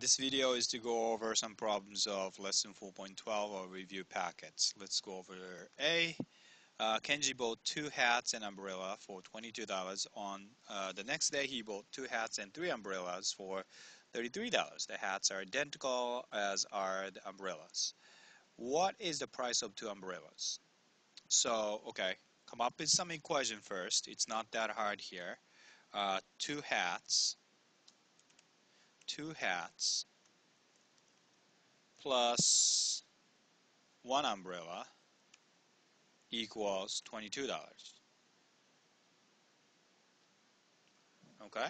This video is to go over some problems of lesson 4.12 or review packets. Let's go over A. Kenji bought 2 hats and umbrella for $22. On the next day, he bought 2 hats and 3 umbrellas for $33. The hats are identical as are the umbrellas. What is the price of 2 umbrellas? So, okay, come up with some equation first. It's not that hard here. 2 hats plus 1 umbrella equals $22. Okay,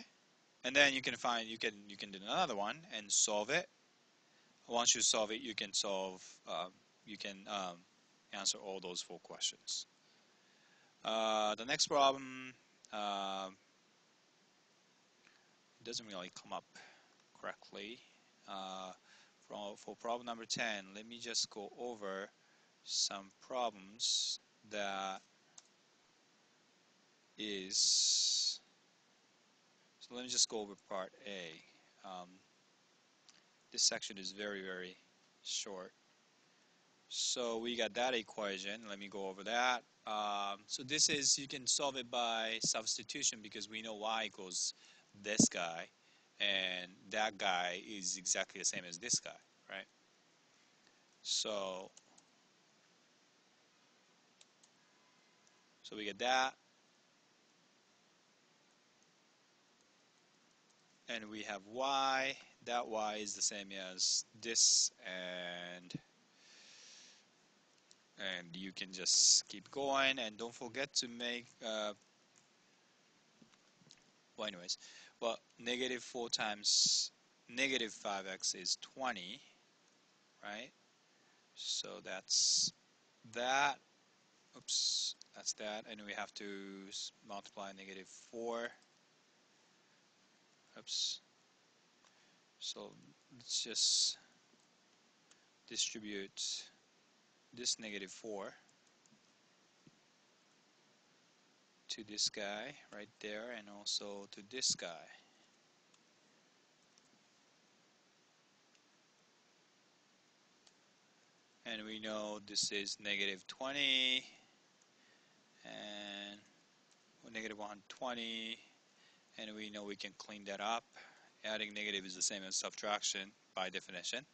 and then you can do another one and solve it. Once you solve it, you can answer all those 4 questions. The next problem doesn't really come up correctly. For problem number 10, let me just go over some problems that is, so let me just go over part A. This section is very, very short. So we got that equation. Let me go over that. So this is, you can solve it by substitution because we know y equals this guy, and that guy is exactly the same as this guy, right? So we get that, and we have y. That y is the same as this, and you can just keep going, and don't forget to make well, anyways, well, negative 4 times negative 5x is 20, right? So that's that. Oops, that's that. And we have to multiply negative 4. Oops. So let's just distribute this negative 4 to this guy right there, and also to this guy. And we know this is negative 20 and negative 120, and we know we can clean that up. Adding negative is the same as subtraction by definition.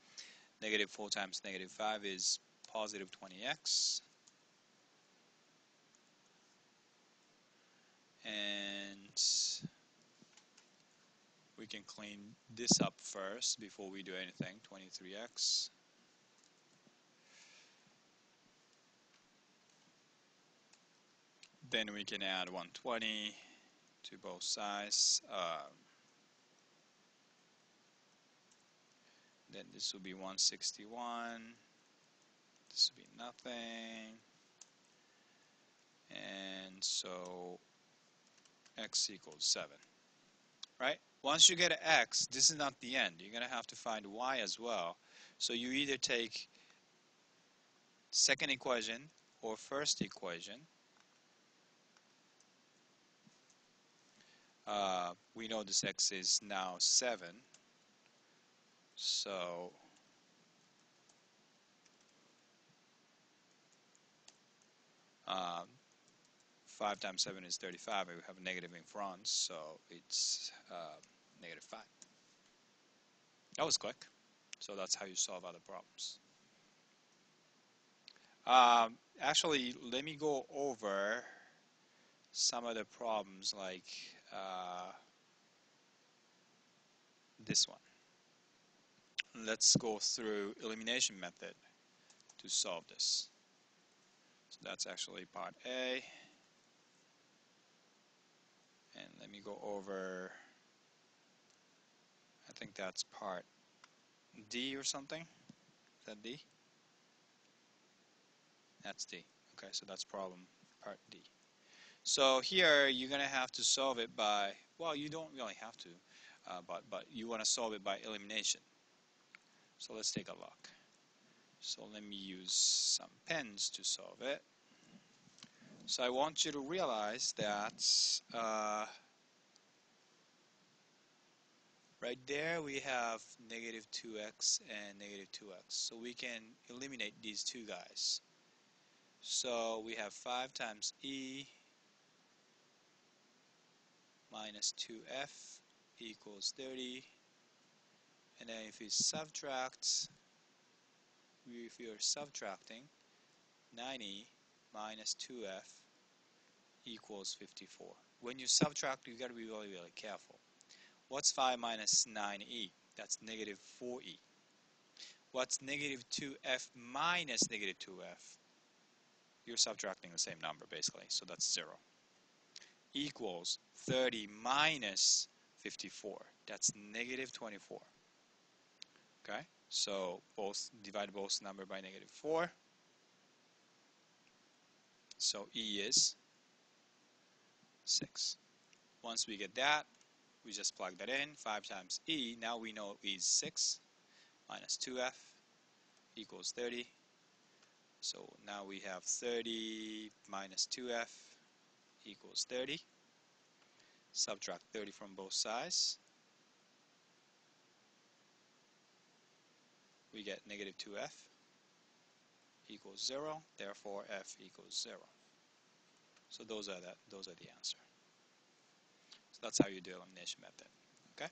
Negative 4 times negative 5 is positive 20x. And we can clean this up first before we do anything. 23x. Then we can add 120 to both sides. Then this will be 161. This will be nothing. And so x equals 7. Right? Once you get an x, this is not the end. You're going to have to find y as well. So you either take second equation or first equation. We know this x is now 7. So um, 5 times 7 is 35. We have a negative in front, so it's negative 5. That was quick. So that's how you solve other problems. Actually, let me go over some of the problems, like this one. Let's go through elimination method to solve this. So that's actually part A. And let me go over, I think that's part D or something. Is that D? That's D. Okay, so that's problem part D. So here you're going to have to solve it by, well, you don't really have to, but you want to solve it by elimination. So let's take a look. So let me use some pens to solve it. So I want you to realize that Right there we have negative 2x and negative 2x. So we can eliminate these two guys. So we have 5 times e minus 2f equals 30. And then if we are subtracting 90 minus 2f equals 54. When you subtract, you got to be really, really careful. What's 5 minus 9e? That's negative 4e. What's negative 2f minus negative 2f? You're subtracting the same number, basically, so that's 0. Equals 30 minus 54. That's negative 24. Okay, so divide both number by negative 4. So e is 6. Once we get that, we just plug that in. 5 times e, now we know e is 6 minus 2f equals 30. So now we have 30 minus 2f equals 30. Subtract 30 from both sides. We get negative 2f equals 0. Therefore, f equals 0. So those are the answer. So that's how you do elimination method. Okay.